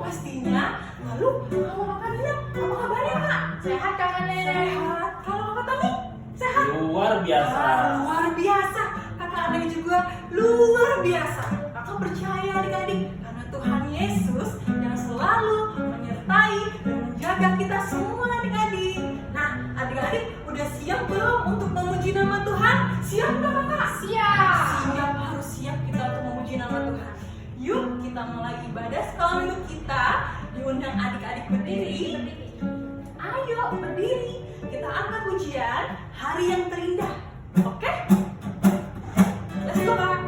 pastinya. Lalu kalau Kakak Nina, apa kabarnya Kak? Sehat Kakak Nenek. Sehat. Kalau Kakak Tommy, sehat? Luar biasa. Luar biasa. Kakak Adik juga luar biasa. Kakak percaya adik-adik, karena Tuhan Yesus yang selalu menyertai dan menjaga kita semua adik-adik. Nah, adik-adik udah siap belum untuk memuji nama Tuhan? Siap nggak Kakak? Siap. Siap, harus siap kita untuk memuji nama Tuhan. Yuk kita mulai ibadah sekolah minggu kita. Diundang adik-adik berdiri. Ayo berdiri. Kita angkat pujian hari yang terindah. Oke? Let's go Kak.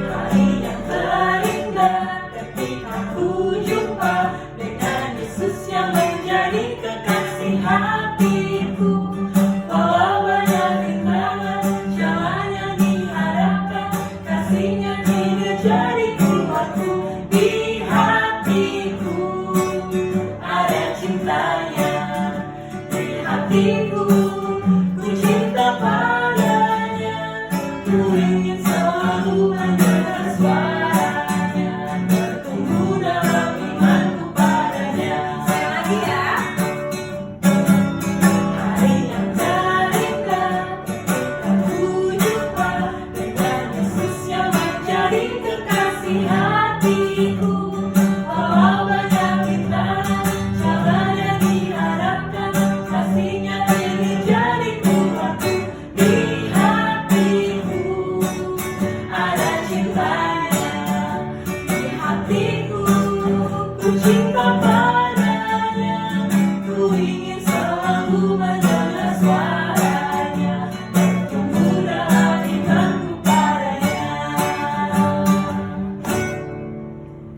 Hari yang terindah ketika ku jumpa dengan Yesus yang menjadi kekasih hatiku. Walau banyak rintangan, jalan yang diharapkan, kasihnya kini jadi kuatku. Di hatiku ada cintanya, di hatiku ku cinta padanya. Ku ingin selalu mendengar suaranya, bertumbuh dalam imanku padanya. Sekali lagi ya. Hari yang terindah ketika ku jumpa dengan Yesus yang menjadi kekasih hatiku. Walau banyak rintangan, jalan yang diharapkan, kasihnya kini jadi kuatku. Di hatiku ada cintanya, di hatiku ku cinta padanya. Ku ingin selalu mendengar suaranya, bertumbuh dalam imanku padanya.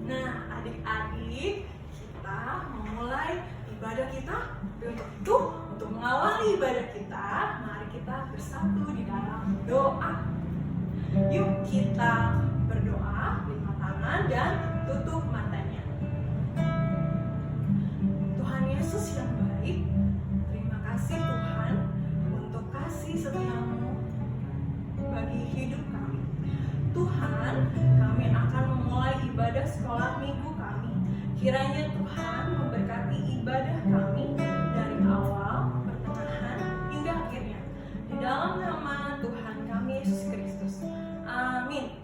Nah, adik-adik, kita memulai ibadah kita. Untuk itu, untuk mengawali ibadah kita, mari kita bersatu di dalam doa. Yuk kita berdoa, lima tangan dan tutup matanya. Tuhan Yesus yang baik, terima kasih Tuhan untuk kasih setiamu bagi hidup kami. Tuhan, kami akan memulai ibadah sekolah minggu kami. Kiranya Tuhan memberkati ibadah kami dari awal, pertengahan, hingga akhirnya. Di dalam nama Tuhan kami Yesus Kristus. Amin.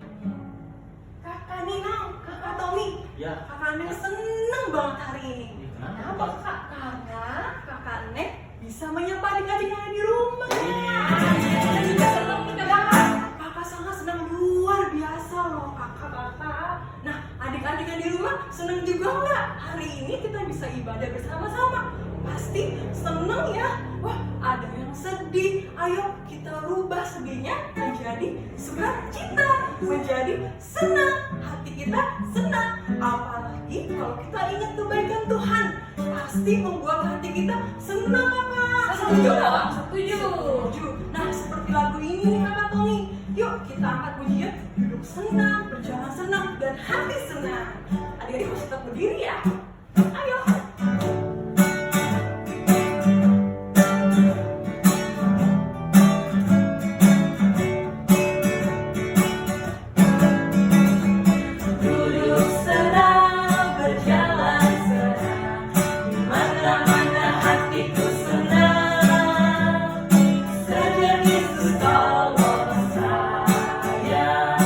Kakak Nina, Kakak Tommy, Ya. Kakak Nek seneng banget hari ini. Kenapa? Kak? Karena Kakak Nek bisa menyapa adik-adik yang ada di rumah. Kita juga senang nih Kakak. Kakak sangat senang, luar biasa loh kakak-kakak. Nah, adik-adik yang di rumah senang juga nggak? Hari ini kita bisa ibadah bersama-sama. Pasti senang ya. Wah, ada yang sedih. Ayo kita rubah sedihnya menjadi sukacita, menjadi senang. Hati kita senang. Apalagi kalau kita ingat kebaikan Tuhan, pasti membuat hati kita senang kakak. Setuju dong, setuju. Setuju. Nah, seperti lagu ini nih Kakak Tommy. Yuk kita angkat pujian, duduk senang, berjalan senang, dan hati senang. Adik-adik harus tetap berdiri ya. Ayo. Duduk senang, berjalan senang, di mana-mana hatiku senang. Sejak Yesus tolong saya,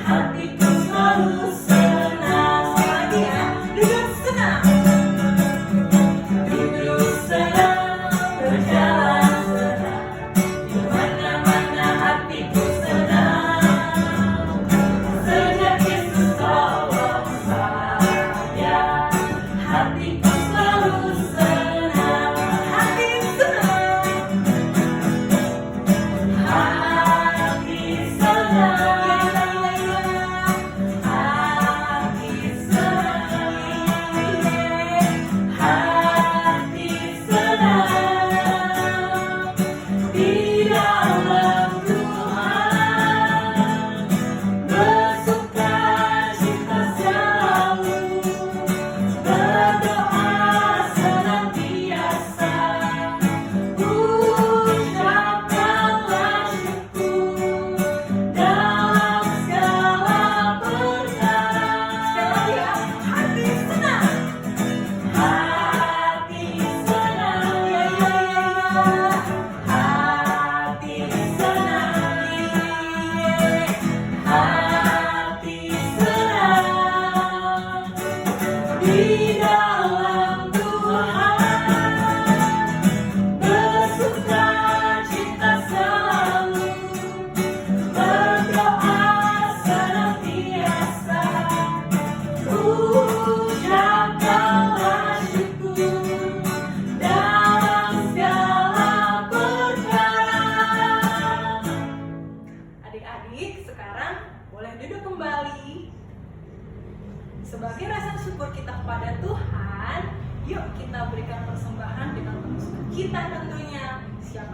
hatiku selalu senang. Sekali lagi ya, duduk senang.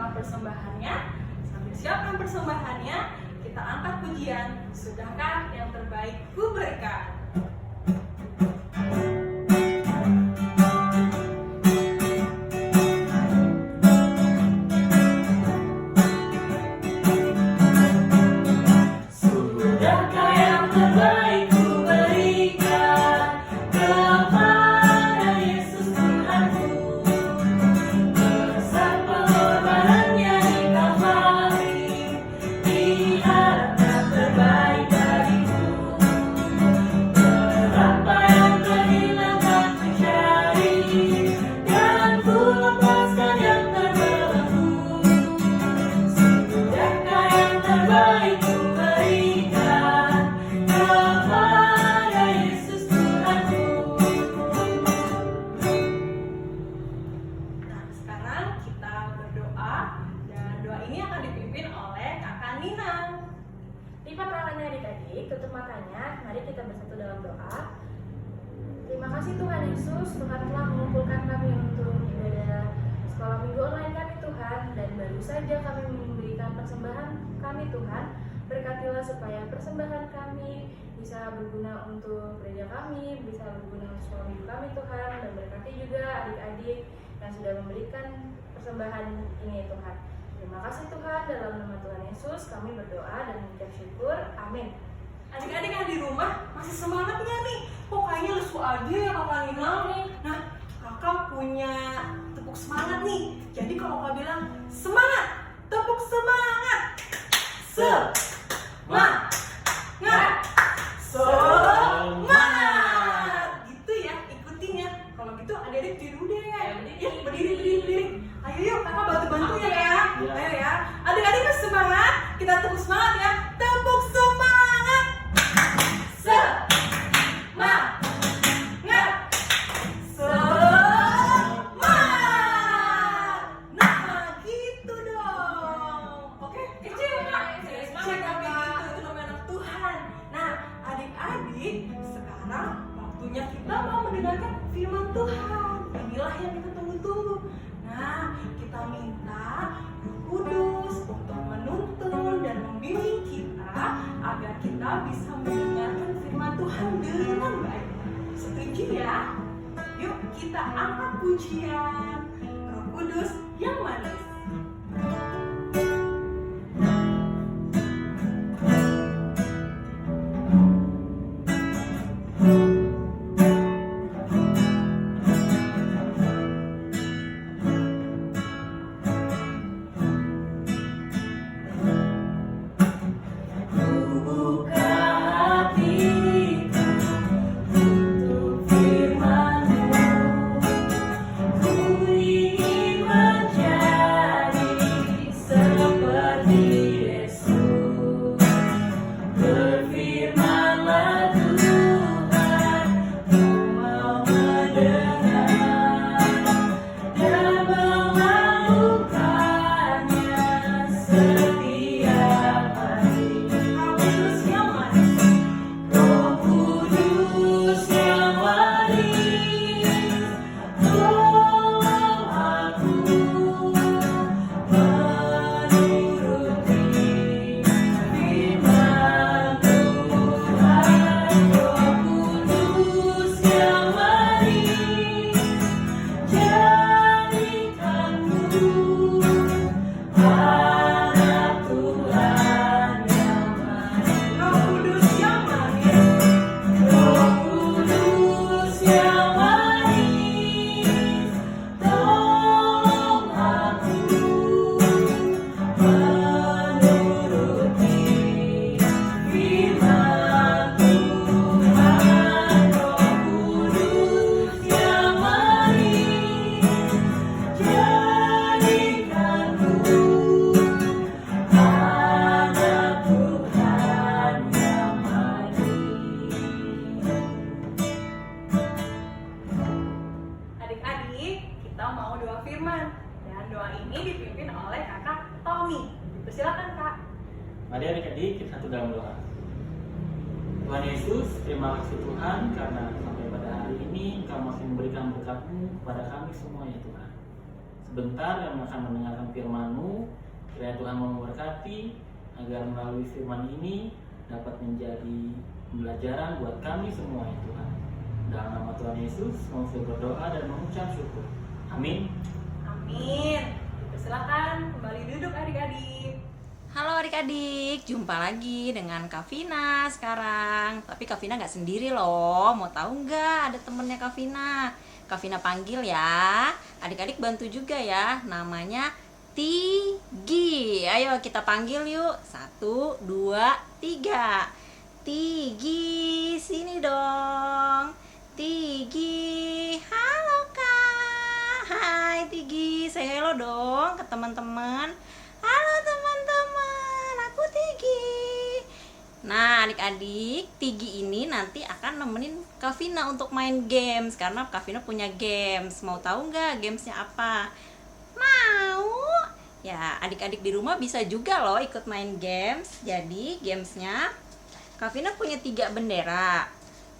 siapkan persembahannya. Sambil siapkan persembahannya, kita angkat pujian. Sudahkah yang terbaik ku berikan? Sudahkah yang terbaik ku berikan kepada Yesus Tuhanku, besar pengorbanannya di Kalvari, diharapkan terbaik bagiku. Berapa yang kehilangan ku cari, dan ku lepaskan yang terbelenggu. Sudahkah yang terbaik ku berikan kepada Yesus Tuhanku. Nah, sekarang kita berdoa, dan doa ini akan dipimpin oleh Kakak Nina. Lipat tangannya adik-adik, tutup matanya, mari kita bersatu dalam doa. Terima kasih Tuhan Yesus, Tuhan telah mengumpulkan kami untuk ibadah sekolah minggu online kami Tuhan. Dan baru saja kami memberikan persembahan kami Tuhan. Berkatilah supaya persembahan kami bisa berguna untuk gereja kami, bisa berguna untuk sekolah minggu kami Tuhan. Dan berkati juga adik-adik yang sudah memberikan persembahan ini Tuhan. Terima kasih Tuhan, dalam nama Tuhan Yesus kami berdoa dan mengucap syukur. Amin. Adik-adik yang di rumah masih semangat nggak nih? Kok kayaknya lesu aja ya Kakak Nina? Nah, Kakak punya tepuk semangat nih. Jadi kalau Kakak bilang semangat, tepuk semangat. Semangat, semangat. Gitu ya, ikutin ya. Kalau gitu adik-adik tiru deh. Ya, berdiri. Ayo yuk, Kakak bantu ya. Ayo ya. Adik-adik harus semangat. Kita tepuk semangat ya. Tepuk semangat. Semangat. Semangat. Nah, gitu dong. Oke, kecil Kak. Kecil Kakak. Itu namanya anak Tuhan. Nah, adik-adik, sekarang waktunya kita mau mendengarkan firman Tuhan. Inilah yang kita tunggu-tunggu. Nah, kita minta Roh Kudus untuk menuntun dan membimbing kita agar kita bisa mendengarkan firman Tuhan dengan baik. Setuju ya? Yuk kita angkat pujian Roh Kudus yang manis. Buka hatiku untuk firman-Mu. Ku ingin menjadi seperti Yesus. Berfirman-Lah Tuhan, ku mau mendengar dan melakukannya setiap hari. Roh Kudus yang manis. Roh Kudus yang manis, tolong Mari adik-adik kita satu dalam doa. Tuhan Yesus, terima kasih Tuhan karena sampai pada hari ini Engkau masih memberikan berkat-Mu kepada kami semua ya Tuhan. Sebentar yang akan mendengarkan firman-Mu, memberkati agar melalui firman ini dapat menjadi pembelajaran buat kami semua ya Tuhan. Dalam nama Tuhan Yesus, mau saya berdoa dan mengucap syukur. Amin. Amin. Silakan kembali duduk adik-adik. Halo adik-adik, jumpa lagi dengan Kak Vina sekarang. Tapi Kak Vina nggak sendiri loh, mau tahu nggak ada temennya Kak Vina? Kak Vina panggil ya, adik-adik bantu juga ya, namanya Tigi. Ayo kita panggil yuk, 1, 2, 3. Tigi, sini dong. Tigi, halo Kak. Hai Tigi, say hello dong ke teman-teman. Halo teman-teman, aku Tigi. Nah adik-adik, Tigi ini nanti akan nemenin Kak Vina untuk main games. Karena Kak Vina punya games. Mau tahu nggak gamesnya apa? Mau? Ya adik-adik di rumah bisa juga loh ikut main games. Jadi gamesnya Kak Vina punya 3 bendera.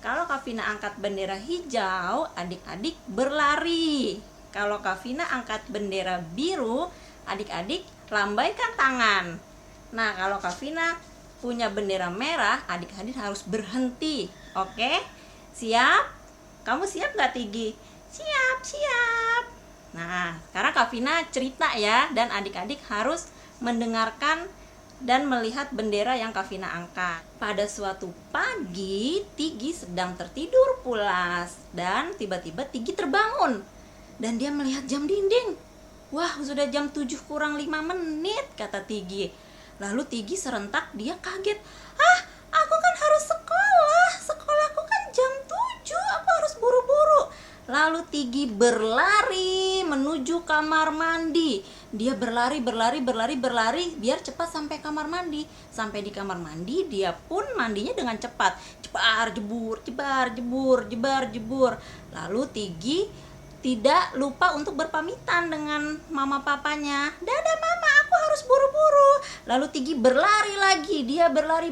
Kalau Kak Vina angkat bendera hijau, adik-adik berlari. Kalau Kak Vina angkat bendera biru, adik-adik lambaikan tangan. Nah, kalau Kak Vina punya bendera merah, adik-adik harus berhenti. Oke? Siap? Kamu siap gak Tigi? Siap, siap. Nah, sekarang Kak Vina cerita ya, dan adik-adik harus mendengarkan dan melihat bendera yang Kak Vina angkat. Pada suatu pagi, Tigi sedang tertidur pulas dan tiba-tiba Tigi terbangun dan dia melihat jam dinding. Wah, sudah jam 7 kurang 5 menit, kata Tigi. Lalu Tigi serentak dia kaget. Ah, aku kan harus sekolah. Sekolahku kan jam 7, aku harus buru-buru. Lalu Tigi berlari menuju kamar mandi. Dia berlari biar cepat sampai kamar mandi. Sampai di kamar mandi, dia pun mandinya dengan cepat. Jebar, jebur. Lalu Tigi tidak lupa untuk berpamitan dengan mama papanya. Dadah mama, aku harus buru-buru. Lalu Tigi berlari lagi. Dia berlari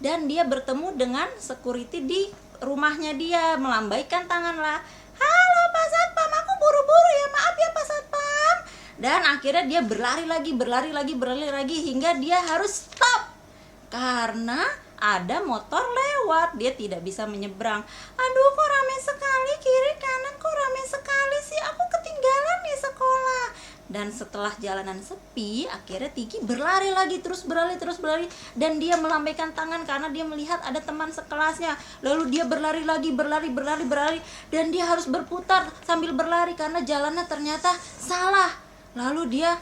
dan dia bertemu dengan security di rumahnya dia, melambaikan tangan lah. Halo Pak Satpam, aku buru-buru ya, maaf ya Pak Satpam. Dan akhirnya dia berlari lagi hingga dia harus stop karena ada motor lewat, dia tidak bisa menyeberang. Aduh, kok rame sekali, kiri kanan kok rame sekali sih, aku ketinggalan di sekolah. Dan setelah jalanan sepi, akhirnya Tigi berlari lagi, terus berlari dan dia melambaikan tangan karena dia melihat ada teman sekelasnya. Lalu dia berlari lagi dan dia harus berputar sambil berlari karena jalannya ternyata salah. Lalu dia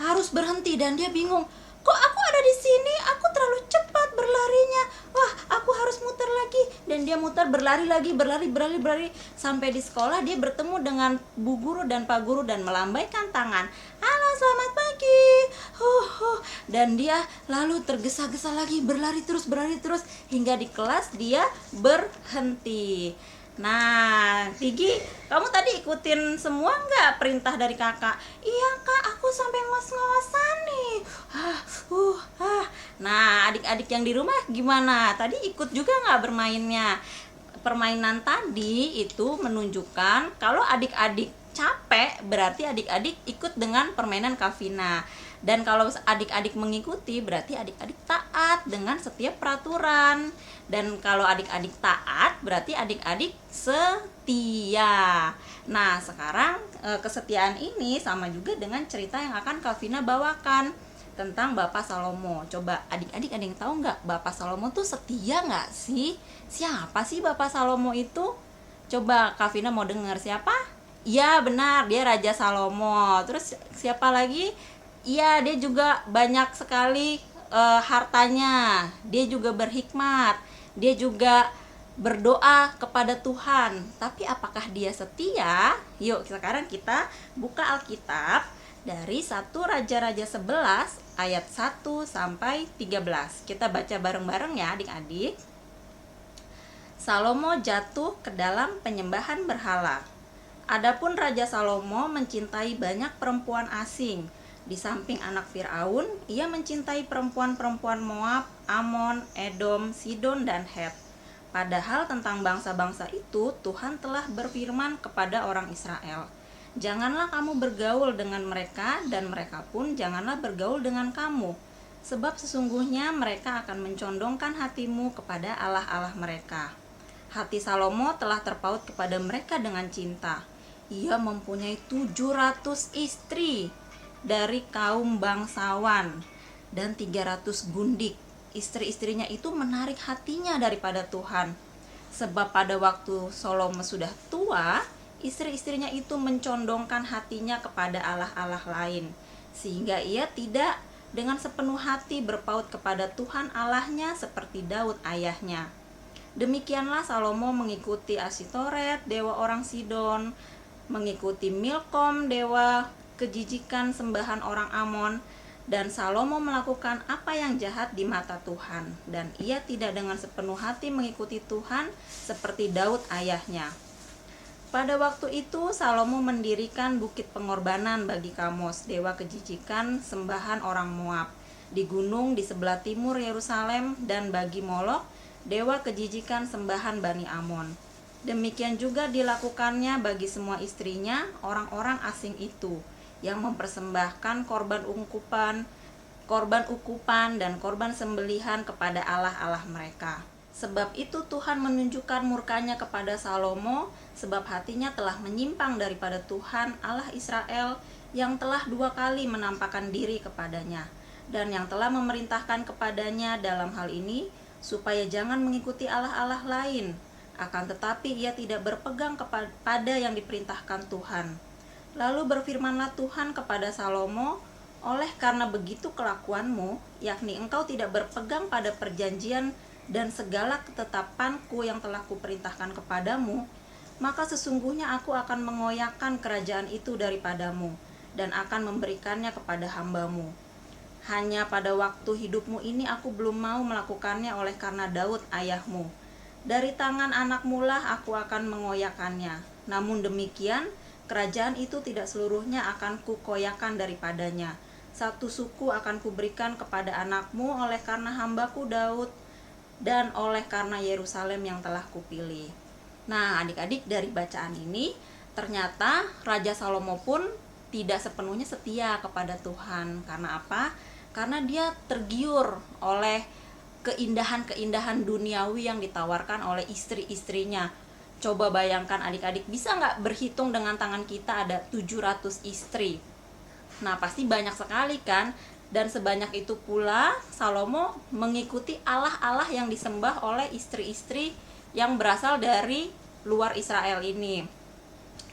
harus berhenti dan dia bingung. Kok aku ada di sini? Aku terlalu cepat berlarinya. Wah, aku harus muter lagi. Dan dia muter berlari sampai di sekolah dia bertemu dengan Bu Guru dan Pak Guru dan melambaikan tangan. Halo, selamat pagi. Dan dia lalu tergesa-gesa lagi berlari terus hingga di kelas dia berhenti. Nah, Tigi, kamu tadi ikutin semua nggak perintah dari kakak? Iya kak, aku sampai ngos-ngosan nih. Nah, adik-adik yang di rumah gimana? Tadi ikut juga nggak bermainnya? Permainan tadi itu menunjukkan kalau adik-adik capek, berarti adik-adik ikut dengan permainan Kak Vina. Dan kalau adik-adik mengikuti, berarti adik-adik taat dengan setiap peraturan. Dan kalau adik-adik taat, berarti adik-adik setia. Nah, sekarang kesetiaan ini sama juga dengan cerita yang akan Kak Vina bawakan tentang Bapak Salomo. Coba adik-adik ada yang tahu nggak Bapak Salomo tuh setia nggak sih? Siapa sih Bapak Salomo itu? Coba Kak Vina mau dengar siapa? Iya benar, dia Raja Salomo. Terus siapa lagi? Iya, dia juga banyak sekali hartanya. Dia juga berhikmat. Dia juga berdoa kepada Tuhan. Tapi apakah dia setia? Yuk sekarang kita buka Alkitab dari 1 Raja-Raja 11 ayat 1 sampai 13. Kita baca bareng-bareng ya adik-adik. Salomo jatuh ke dalam penyembahan berhala. Adapun Raja Salomo mencintai banyak perempuan asing. Di samping anak Firaun, ia mencintai perempuan-perempuan Moab, Amon, Edom, Sidon, dan Het. Padahal tentang bangsa-bangsa itu, Tuhan telah berfirman kepada orang Israel. Janganlah kamu bergaul dengan mereka, dan mereka pun janganlah bergaul dengan kamu. Sebab sesungguhnya mereka akan mencondongkan hatimu kepada allah-allah mereka. Hati Salomo telah terpaut kepada mereka dengan cinta. Ia mempunyai 700 istri dari kaum bangsawan dan 300 gundik. Istri-istrinya itu menarik hatinya daripada Tuhan. Sebab pada waktu Salomo sudah tua, istri-istrinya itu mencondongkan hatinya kepada allah-allah lain, sehingga ia tidak dengan sepenuh hati berpaut kepada Tuhan Allahnya seperti Daud ayahnya. Demikianlah Salomo mengikuti Asitoret, dewa orang Sidon, mengikuti Milkom, dewa kejijikan sembahan orang Amon, dan Salomo melakukan apa yang jahat di mata Tuhan, dan ia tidak dengan sepenuh hati mengikuti Tuhan seperti Daud ayahnya. Pada waktu itu Salomo mendirikan bukit pengorbanan bagi Kamos, dewa kejijikan sembahan orang Moab, di gunung di sebelah timur Yerusalem, dan bagi Molok, dewa kejijikan sembahan Bani Amon. Demikian juga dilakukannya bagi semua istrinya, orang-orang asing itu, yang mempersembahkan korban ukupan dan korban sembelihan kepada allah-allah mereka. Sebab itu Tuhan menunjukkan murkanya kepada Salomo, sebab hatinya telah menyimpang daripada Tuhan Allah Israel, yang telah 2 kali menampakkan diri kepadanya, dan yang telah memerintahkan kepadanya dalam hal ini, supaya jangan mengikuti allah-allah lain, akan tetapi ia tidak berpegang kepada yang diperintahkan Tuhan. Lalu berfirmanlah Tuhan kepada Salomo, oleh karena begitu kelakuanmu, yakni engkau tidak berpegang pada perjanjian dan segala ketetapanku yang telah kuperintahkan kepadamu, maka sesungguhnya aku akan mengoyakkan kerajaan itu daripadamu, dan akan memberikannya kepada hambamu. Hanya pada waktu hidupmu ini aku belum mau melakukannya oleh karena Daud ayahmu. Dari tangan anakmu lah aku akan mengoyakkannya. Namun demikian, kerajaan itu tidak seluruhnya akan kukoyakkan daripadanya. 1 suku akan kuberikan kepada anakmu oleh karena hambaku Daud, dan oleh karena Yerusalem yang telah kupilih. Nah, adik-adik, dari bacaan ini ternyata Raja Salomo pun tidak sepenuhnya setia kepada Tuhan. Karena apa? Karena dia tergiur oleh keindahan-keindahan duniawi yang ditawarkan oleh istri-istrinya. Coba bayangkan adik-adik, bisa nggak berhitung dengan tangan kita ada 700 istri? Nah, pasti banyak sekali kan? Dan sebanyak itu pula Salomo mengikuti allah-allah yang disembah oleh istri-istri yang berasal dari luar Israel ini.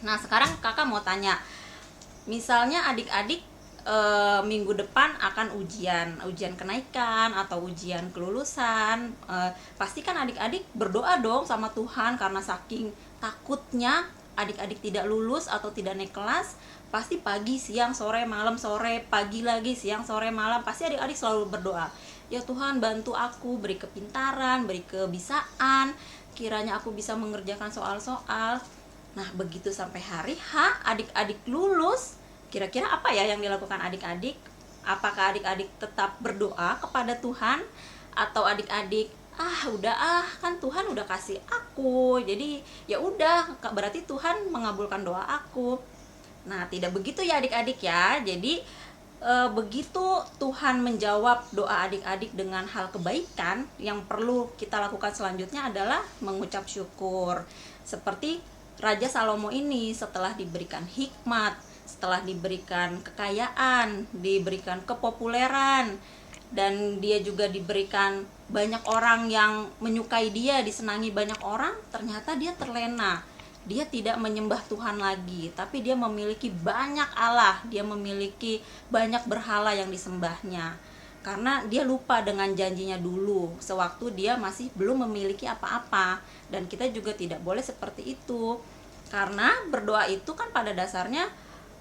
Nah, sekarang kakak mau tanya, misalnya adik-adik minggu depan akan ujian kenaikan atau ujian kelulusan, pasti kan adik-adik berdoa dong sama Tuhan, karena saking takutnya adik-adik tidak lulus atau tidak naik kelas. Pasti pagi, siang, sore, malam, sore, pagi lagi, siang, sore, malam, pasti adik-adik selalu berdoa, ya Tuhan bantu aku, beri kepintaran, beri kebisaan, kiranya aku bisa mengerjakan soal-soal. Nah, begitu sampai hari H adik-adik lulus, kira-kira apa ya yang dilakukan adik-adik? Apakah adik-adik tetap berdoa kepada Tuhan, atau adik-adik kan Tuhan udah kasih aku, jadi ya udah, berarti Tuhan mengabulkan doa aku. Nah, tidak begitu ya adik-adik ya. Jadi begitu Tuhan menjawab doa adik-adik dengan hal kebaikan, yang perlu kita lakukan selanjutnya adalah mengucap syukur. Seperti Raja Salomo ini, setelah diberikan hikmat, setelah diberikan kekayaan, diberikan kepopuleran, dan dia juga diberikan banyak orang yang menyukai dia, disenangi banyak orang, ternyata dia terlena. Dia tidak menyembah Tuhan lagi, tapi dia memiliki banyak Allah, dia memiliki banyak berhala yang disembahnya. Karena dia lupa dengan janjinya dulu, sewaktu dia masih belum memiliki apa-apa. Dan kita juga tidak boleh seperti itu. Karena berdoa itu kan pada dasarnya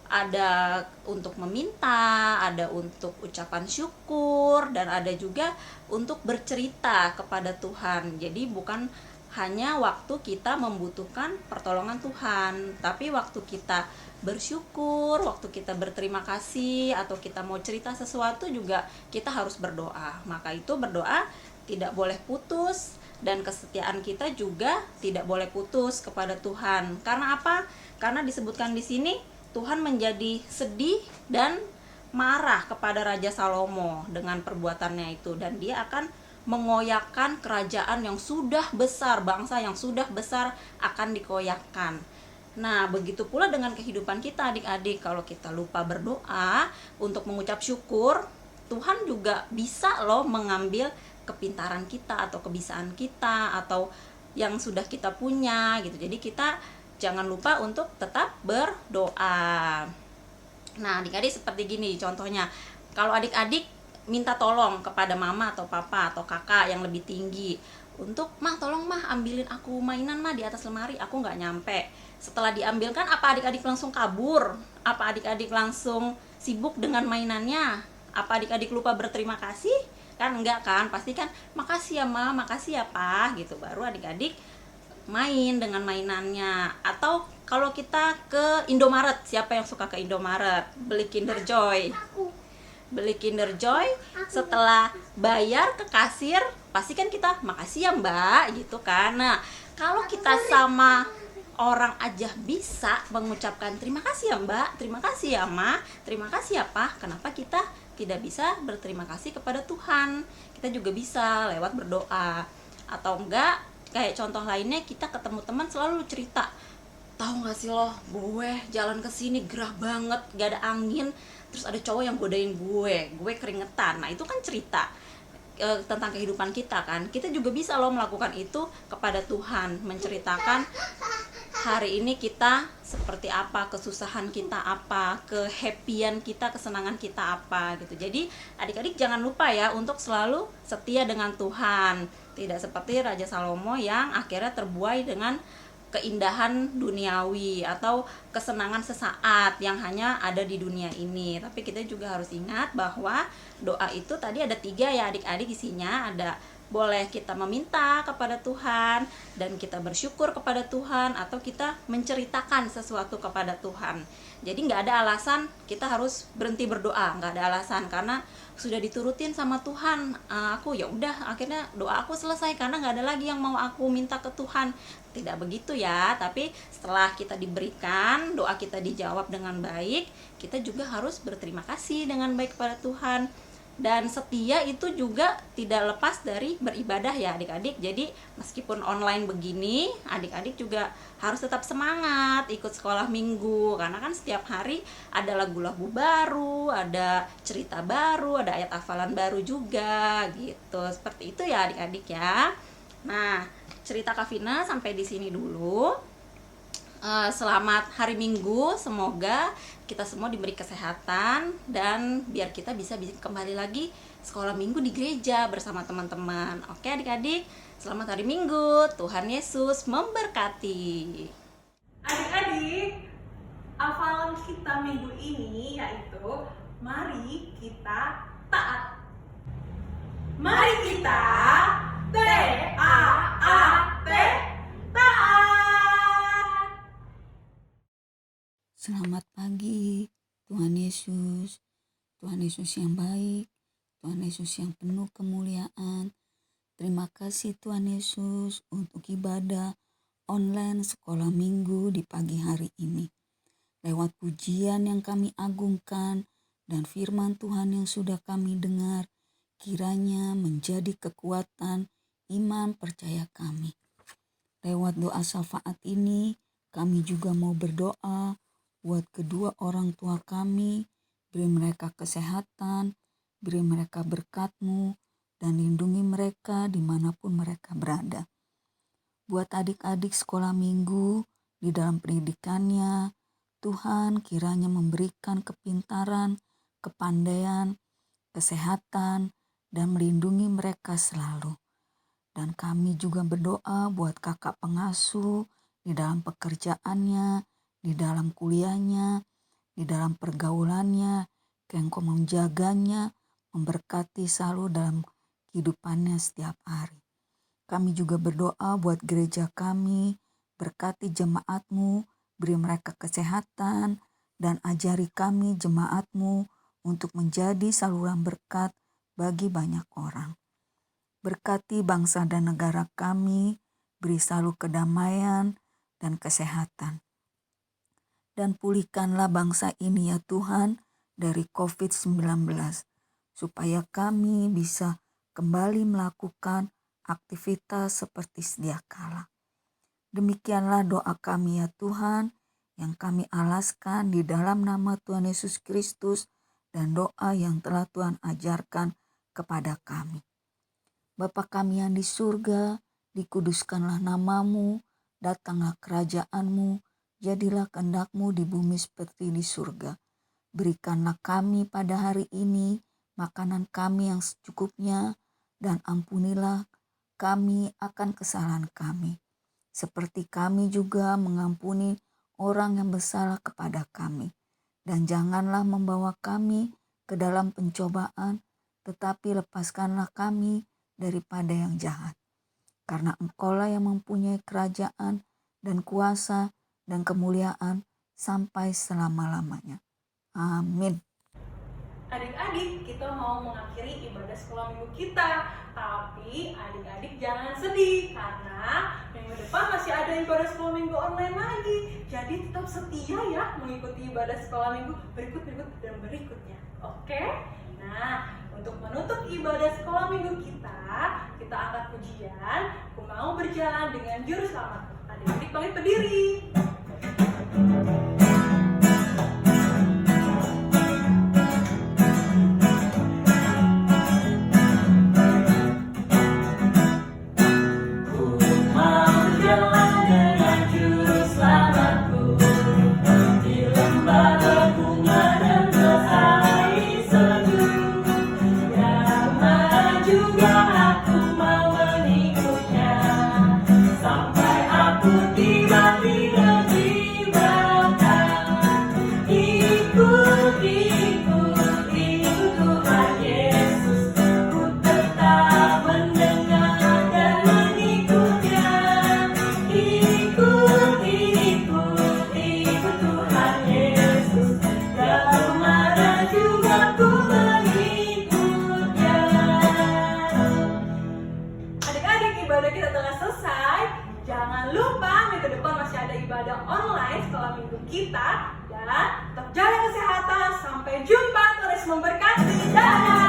ada untuk meminta, ada untuk ucapan syukur, dan ada juga untuk bercerita kepada Tuhan. Jadi bukan hanya waktu kita membutuhkan pertolongan Tuhan, tapi waktu kita bersyukur, waktu kita berterima kasih, atau kita mau cerita sesuatu juga kita harus berdoa. Maka itu berdoa tidak boleh putus, dan kesetiaan kita juga tidak boleh putus kepada Tuhan. Karena apa? Karena disebutkan di sini Tuhan menjadi sedih dan marah kepada Raja Salomo dengan perbuatannya itu, dan dia akan mengoyakkan kerajaan yang sudah besar, bangsa yang sudah besar akan dikoyakkan. Nah, begitu pula dengan kehidupan kita adik-adik. Kalau kita lupa berdoa untuk mengucap syukur, Tuhan juga bisa loh mengambil kepintaran kita atau kebiasaan kita atau yang sudah kita punya gitu. Jadi kita jangan lupa untuk tetap berdoa. Nah, adik-adik seperti gini contohnya. Kalau adik-adik minta tolong kepada mama atau papa atau kakak yang lebih tinggi untuk, mah tolong mah ambilin aku mainan mah di atas lemari, aku nggak nyampe. Setelah diambilkan, apa adik-adik langsung kabur? Apa adik-adik langsung sibuk dengan mainannya? Apa adik-adik lupa berterima kasih? Kan enggak kan, pasti kan makasih ya ma, makasih ya pa gitu, baru adik-adik main dengan mainannya. Atau kalau kita ke Indomaret, siapa yang suka ke Indomaret? Beli Kinder Joy. Beli Kinder Joy, setelah bayar ke kasir, pasti kan kita makasih ya mbak gitu kan. Nah, kalau kita sama orang aja bisa mengucapkan terima kasih ya mbak, terima kasih ya ma, terima kasih ya pak, kenapa kita tidak bisa berterima kasih kepada Tuhan? Kita juga bisa lewat berdoa. Atau enggak, kayak contoh lainnya, kita ketemu teman selalu cerita, tahu nggak sih lo, gue jalan ke sini gerah banget, gak ada angin, terus ada cowok yang godain gue keringetan. Nah, itu kan cerita tentang kehidupan kita kan. Kita juga bisa loh melakukan itu kepada Tuhan, menceritakan hari ini kita seperti apa, kesusahan kita apa, kehappyan kita, kesenangan kita apa gitu. Jadi adik-adik jangan lupa ya untuk selalu setia dengan Tuhan. Tidak seperti Raja Salomo yang akhirnya terbuai dengan keindahan duniawi atau kesenangan sesaat yang hanya ada di dunia ini. Tapi kita juga harus ingat bahwa doa itu tadi ada 3 ya adik-adik isinya. Ada boleh kita meminta kepada Tuhan dan kita bersyukur kepada Tuhan, atau kita menceritakan sesuatu kepada Tuhan. Jadi nggak ada alasan kita harus berhenti berdoa, nggak ada alasan, karena sudah diturutin sama Tuhan. Aku ya udah, akhirnya doa aku selesai karena nggak ada lagi yang mau aku minta ke Tuhan. Tidak begitu ya, tapi setelah kita diberikan, doa kita dijawab dengan baik, kita juga harus berterima kasih dengan baik kepada Tuhan. Dan setia itu juga tidak lepas dari beribadah ya adik-adik. Jadi meskipun online begini, adik-adik juga harus tetap semangat ikut sekolah minggu, karena kan setiap hari ada lagu-lagu baru, ada cerita baru, ada ayat hafalan baru juga gitu. Seperti itu ya adik-adik ya. Nah, cerita Kavina sampai di sini dulu. Selamat hari Minggu, semoga kita semua diberi kesehatan dan biar kita bisa kembali lagi sekolah minggu di gereja bersama teman-teman. Oke adik-adik, selamat hari Minggu, Tuhan Yesus memberkati. Adik-adik, hafalan kita minggu ini yaitu mari kita taat. Mari kita T-A-A-T, taat. Selamat pagi, Tuhan Yesus. Tuhan Yesus yang baik, Tuhan Yesus yang penuh kemuliaan. Terima kasih Tuhan Yesus untuk ibadah online sekolah minggu di pagi hari ini. Lewat pujian yang kami agungkan dan firman Tuhan yang sudah kami dengar, kiranya menjadi kekuatan iman percaya kami. Lewat doa syafaat ini, kami juga mau berdoa buat kedua orang tua kami, beri mereka kesehatan, beri mereka berkat-Mu, dan lindungi mereka dimanapun mereka berada. Buat adik-adik sekolah minggu di dalam pendidikannya, Tuhan kiranya memberikan kepintaran, kepandaian, kesehatan, dan melindungi mereka selalu. Dan kami juga berdoa buat kakak pengasuh di dalam pekerjaannya, di dalam kuliahnya, di dalam pergaulannya, Engkau menjaganya, memberkati selalu dalam kehidupannya setiap hari. Kami juga berdoa buat gereja kami, berkati jemaat-Mu, beri mereka kesehatan, dan ajari kami jemaat-Mu untuk menjadi saluran berkat bagi banyak orang. Berkati bangsa dan negara kami, beri selalu kedamaian dan kesehatan. dan pulihkanlah bangsa ini ya Tuhan dari COVID-19, supaya kami bisa kembali melakukan aktivitas seperti sedia kala. Demikianlah doa kami ya Tuhan, yang kami alaskan di dalam nama Tuhan Yesus Kristus dan doa yang telah Tuhan ajarkan kepada kami. Bapa kami yang di surga, dikuduskanlah namamu, datanglah kerajaanmu, jadilah kehendak-Mu di bumi seperti di surga. Berikanlah kami pada hari ini makanan kami yang secukupnya, dan ampunilah kami akan kesalahan kami, seperti kami juga mengampuni orang yang bersalah kepada kami. Dan janganlah membawa kami ke dalam pencobaan, tetapi lepaskanlah kami daripada yang jahat. Karena Engkaulah yang mempunyai kerajaan dan kuasa dan kemuliaan sampai selama-lamanya. Amin. Adik-adik, kita mau mengakhiri ibadah sekolah minggu kita. Tapi adik-adik jangan sedih, karena minggu depan masih ada ibadah sekolah minggu online lagi. Jadi tetap setia ya mengikuti ibadah sekolah minggu berikut dan berikutnya. Oke? Nah, untuk menutup ibadah sekolah minggu kita angkat pujian. Aku mau berjalan dengan juru selamat. Adik-adik bangkit berdiri. Ibadah kita telah selesai. Jangan lupa minggu depan masih ada ibadah online sekolah minggu kita. Dan tetap jaga kesehatan. Sampai jumpa. Tuhan Yesus memberkati. Dadah.